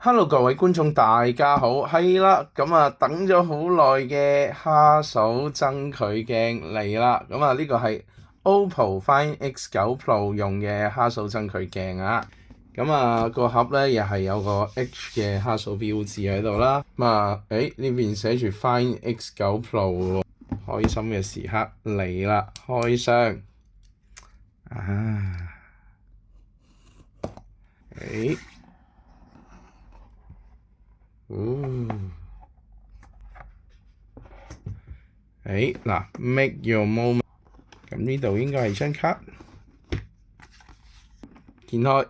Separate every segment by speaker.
Speaker 1: Hello，各位觀眾，大家好。係啦，等咗好耐嘅蝦數增距鏡嚟啦。呢個係 OPPO Find X9 Pro 用嘅蝦數增距鏡啊。個盒咧又係有個 H 嘅蝦數標誌喺度啦。呢邊寫住 Find X9 Pro 喎，開心嘅時刻嚟啦，開箱啊！Make your moment。咁呢度應該係張卡，掀開，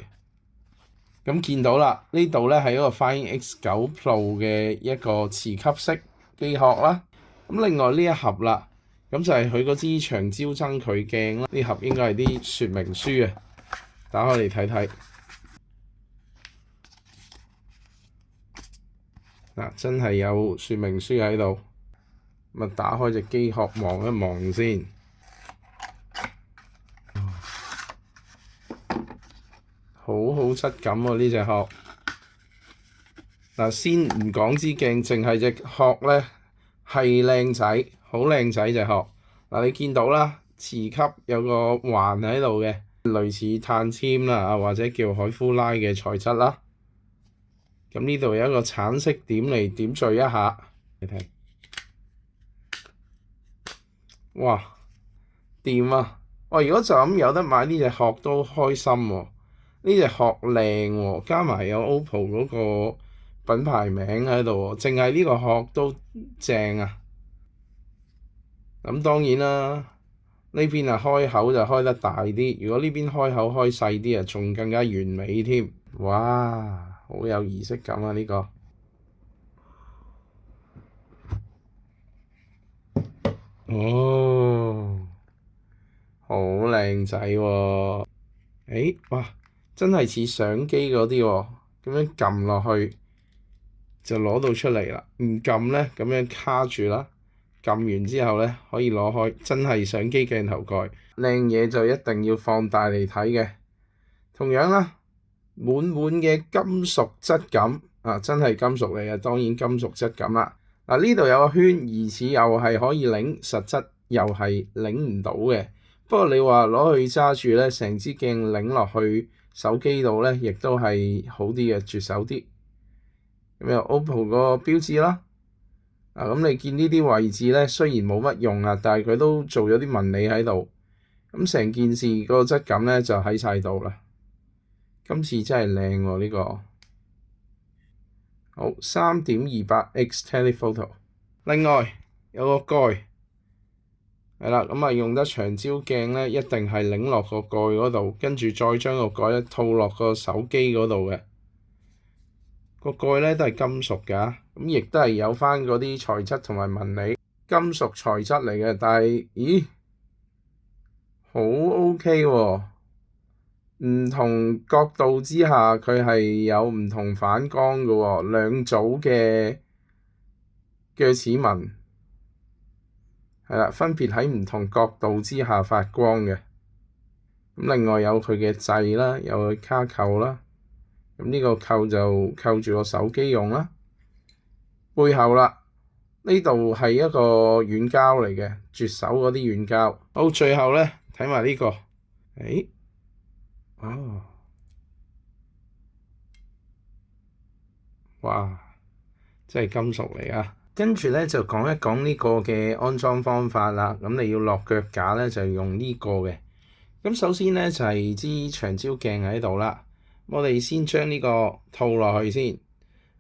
Speaker 1: 咁見到啦，呢度咧係一個 Find X9 Pro 嘅一個磁吸式機殼啦。咁另外呢一盒啦，咁就係佢嗰支長焦增距鏡啦。呢盒應該係啲說明書啊，打開嚟睇睇。真係有說明書喺度。打開隻機殼望一望先。好好質感喎呢隻殼。先唔講支鏡，淨係隻殼咧係靚仔，好靚仔隻殼。你見到啦，磁吸有個環喺度嘅，類似碳纖啦，或者叫海夫拉嘅材質啦。咁呢度有一個橙色點嚟點綴一下，你睇。哇，掂啊！如果就咁有得買呢隻殼都開心喎。呢隻殼靚喎，加埋有 OPPO 嗰個品牌名喺度喎，淨係呢個殼都正啊！咁當然啦，呢邊開口就開得大啲，如果呢邊開口開細啲仲更加完美添。哇，好有儀式感啊呢個！好靚仔喎！哇！真係似相機嗰啲喎，咁樣撳落去就攞到出嚟啦。唔撳咧，咁樣卡住啦。撳完之後咧，可以攞開，真係相機鏡頭蓋。靚嘢就一定要放大嚟睇嘅。同樣啦，滿滿嘅金屬質感真係金屬嚟嘅，當然金屬質感啦。呢度有個圈，疑似又係可以擰，實質又係擰唔到嘅。不過你話攞去揸住咧，成支鏡擰落去手機度咧，亦都係好啲嘅，絕手啲。咁有 OPPO 個標誌啦。咁你見呢啲位置咧，雖然冇乜用但係佢都做咗啲紋理喺度。咁成件事個質感咧就喺晒度啦。今次真係靚喎呢個。好，3.28x telephoto。另外有個蓋。係啦，用得長焦鏡咧，一定係擰落個蓋嗰度，跟住再將個蓋咧套落個手機嗰度嘅。個蓋咧都係金屬㗎，咁亦都係有返嗰啲材質同埋紋理，金屬材質嚟嘅。但係，咦，好 OK 喎！唔同角度之下，佢係有唔同反光嘅喎，兩組嘅鋸齒紋。係啦，分別喺唔同角度之下發光嘅。咁另外有佢嘅掣啦，有佢卡扣啦。咁呢個扣就扣住個手機用啦。背後啦，呢度係一個軟膠嚟嘅，絕手嗰啲軟膠。好，最後咧睇埋呢個。哇，真係金屬嚟啊！跟住咧就講一講呢個嘅安裝方法啦。咁你要落腳架咧就用呢個嘅。咁首先咧就係支長焦鏡喺度啦。我哋先將呢個套落去先。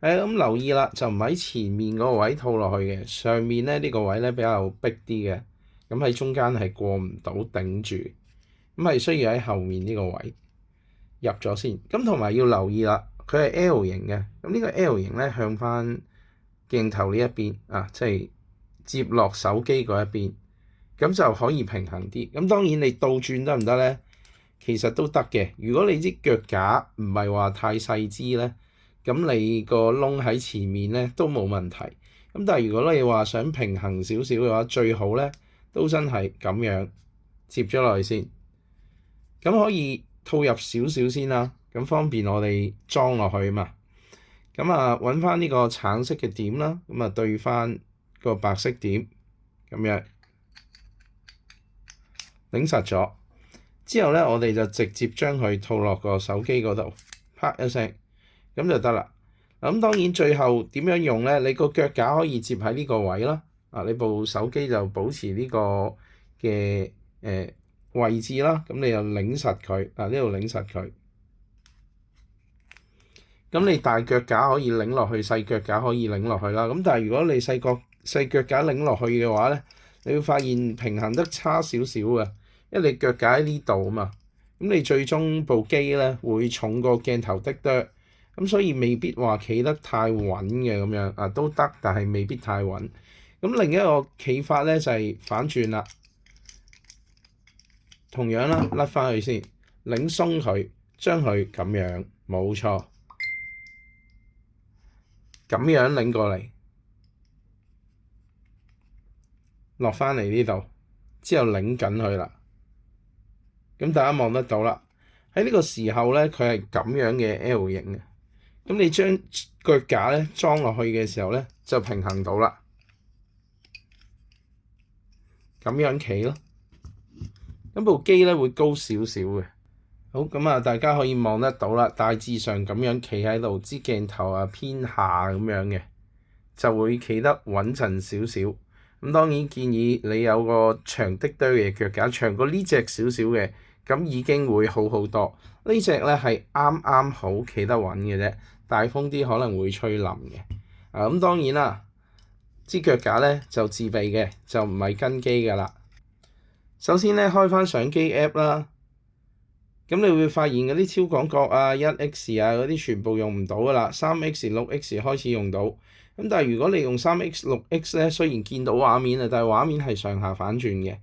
Speaker 1: 咁留意啦，就唔喺前面嗰個位套落去嘅，上面咧呢個位咧比較逼啲嘅。咁喺中間係過唔到頂住，咁係需要喺後面呢個位入咗先。咁同埋要留意啦，佢係 L 型嘅。咁呢個 L 型咧向翻鏡頭呢一邊即係接落手機嗰一邊，咁就可以平衡啲。咁當然你倒轉得唔得咧？其實都得嘅。如果你啲腳架唔係話太細支咧，咁你個窿喺前面咧都冇問題。咁但係如果你話想平衡少少嘅話，最好咧都真係咁樣接咗落去先。咁可以套入少少先啦，咁方便我哋裝落去啊嘛。咁啊揾翻呢個橙色嘅點啦，咁啊對翻個白色點，咁樣擰實咗。之後咧，我哋就直接將佢套落個手機嗰度，啪一聲，咁就得啦。咁當然最後點樣用咧？你個腳架可以接喺呢個位啦。你部手機就保持呢個嘅位置啦。咁你就擰實佢，呢度擰實佢。咁你大腳架可以擰落去，細腳架可以擰落去啦。咁但係如果你細腳架擰落去嘅話咧，你會發現平衡得差少少嘅。因為你腳架喺呢度啊嘛，咁你最終部機咧會重過鏡頭的多，咁所以未必話企得太穩嘅咁樣都得，但係未必太穩。咁另一個企法咧就係反轉啦，同樣啦，甩翻去先，擰鬆佢，將佢咁樣，冇錯，咁樣擰過嚟，落翻嚟呢度，之後擰緊佢啦。咁大家望得到啦，喺呢個時候咧，佢係咁樣嘅 L 型嘅。咁你將腳架咧裝落去嘅時候咧，就平衡到啦。咁樣企咯，咁部機咧會高少少嘅。好，咁啊，大家可以望得到啦，大致上咁樣企喺度，支鏡頭啊偏下咁樣嘅，就會企得穩陣少少。咁當然建議你有個長的堆嘅腳架，長過呢隻少少嘅。咁已經會好好多。呢隻咧係啱啱好企得穩嘅啫，大風啲可能會吹冧嘅。咁當然啦，支腳架咧就自備嘅，就唔係跟機㗎啦。首先咧開翻相機 app 啦，咁你會發現嗰啲超廣角啊、1X 啊嗰啲全部用唔到㗎啦，3X、6X 開始用到。咁但係如果你用 3X、6X 咧，雖然見到畫面啊，但係畫面係上下反轉嘅。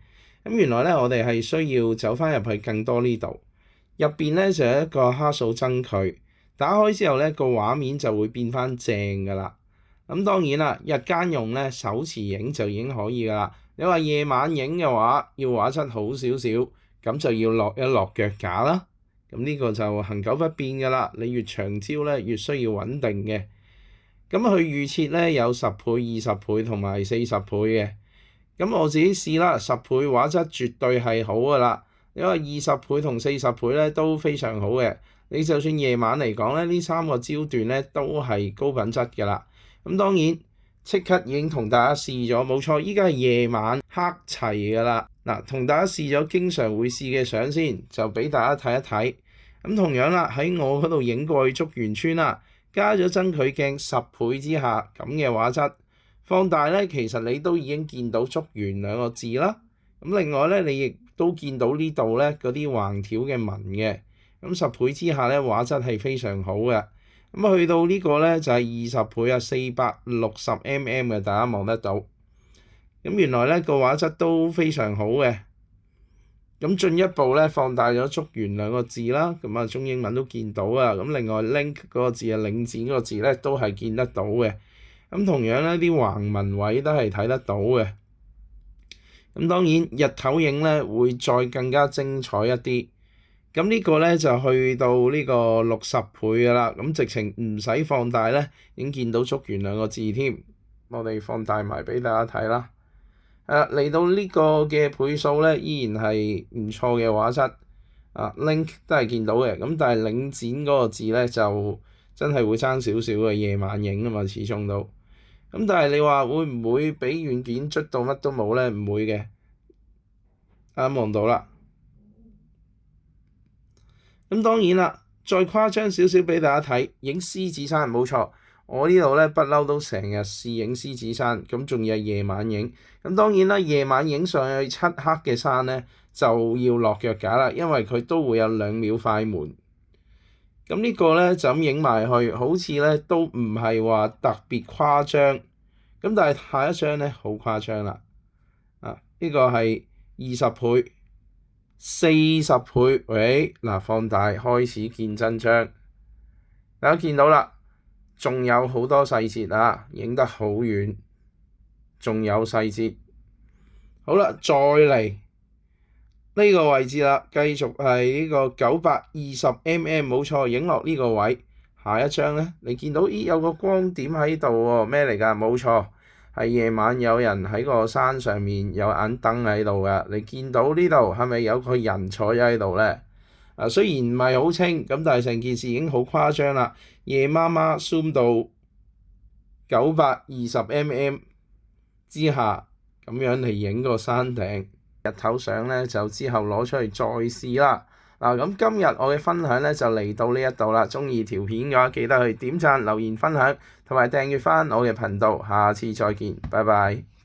Speaker 1: 咁原來咧，我哋係需要走翻入去更多呢度，入邊咧就有一個蝦數增距，打開之後咧個畫面就會變翻正㗎啦。咁當然啦，日間用咧手持影就已經可以㗎啦。你話夜晚影嘅話，要畫質好少少，咁就要落一落腳架啦。咁呢個就恆久不變㗎啦。你越長焦咧，越需要穩定嘅。咁佢預設咧有10倍、20倍同埋40倍嘅。咁我自己試啦，10倍畫質絕對係好㗎啦。因為20倍同40倍咧都非常好嘅。你就算夜晚嚟講咧，呢3個焦段咧都係高品質㗎啦。咁當然即刻已經同大家試咗，冇錯，依家係夜晚黑齊㗎啦。嗱，同大家試咗經常會試嘅相先，就俾大家睇一睇。咁同樣啦，喺我嗰度影過去竹園村啦，加咗增距鏡10倍之下咁嘅畫質。放大咧，其實你都已經見到竹園2個字啦。咁另外咧，你亦都見到呢度咧嗰啲橫條嘅紋嘅。咁10倍之下咧，畫質係非常好嘅。咁去到呢個咧就係20倍啊，460mm 嘅，大家望得到。咁原來咧個畫質都非常好嘅。咁進一步咧放大咗竹園2個字啦，咁啊中英文都見到啊。咁另外 link 嗰個字啊，領展嗰個字咧都係見得到嘅。咁同樣咧，啲橫紋位都係睇得到嘅。咁當然日頭影咧會再更加精彩一啲。咁呢個咧就去到呢個60倍㗎啦。咁直情唔使放大咧，已經見到竹園2個字添。我哋放大埋俾大家睇啦。嚟到呢個嘅倍數咧，依然係唔錯嘅畫質。link 都係見到嘅。咁但係領展嗰個字咧就真係會爭少少嘅，夜晚影啊嘛，始終都。咁但係你話會唔會俾軟件捽到乜都冇咧？唔會嘅。望到啦。咁當然啦，再誇張少少俾大家睇，影獅子山冇錯。我呢度咧不嬲都成日試影獅子山，咁仲要係夜晚影。咁當然啦，夜晚影上去漆黑嘅山咧就要落腳架啦，因為佢都會有2秒快門。咁呢個咧就咁影埋去，好似咧都唔係話特別誇張。咁但係下一張咧好誇張啦。呢個係20倍、40倍，喂，放大開始見真章。大家見到啦，仲有好多細節啊，影得好遠，仲有細節。好啦，再嚟呢個位置啦，繼續係呢個920mm，冇錯，影落呢個位，下一張咧，你見到咦有個光點喺度喎，咩嚟㗎？冇錯，係夜晚有人喺個山上面有盞燈喺度㗎。你見到呢度係咪有個人坐咗喺度咧？雖然唔係好清，咁但係成件事已經好誇張啦。夜媽媽 zoom 到920mm 之下，咁樣嚟影個山頂。日頭相咧就之後攞出嚟再試啦。咁今日我嘅分享咧就嚟到呢一度啦。鍾意條片嘅話，記得去點讚、留言、分享同埋訂閱返我嘅頻道。下次再見，拜拜。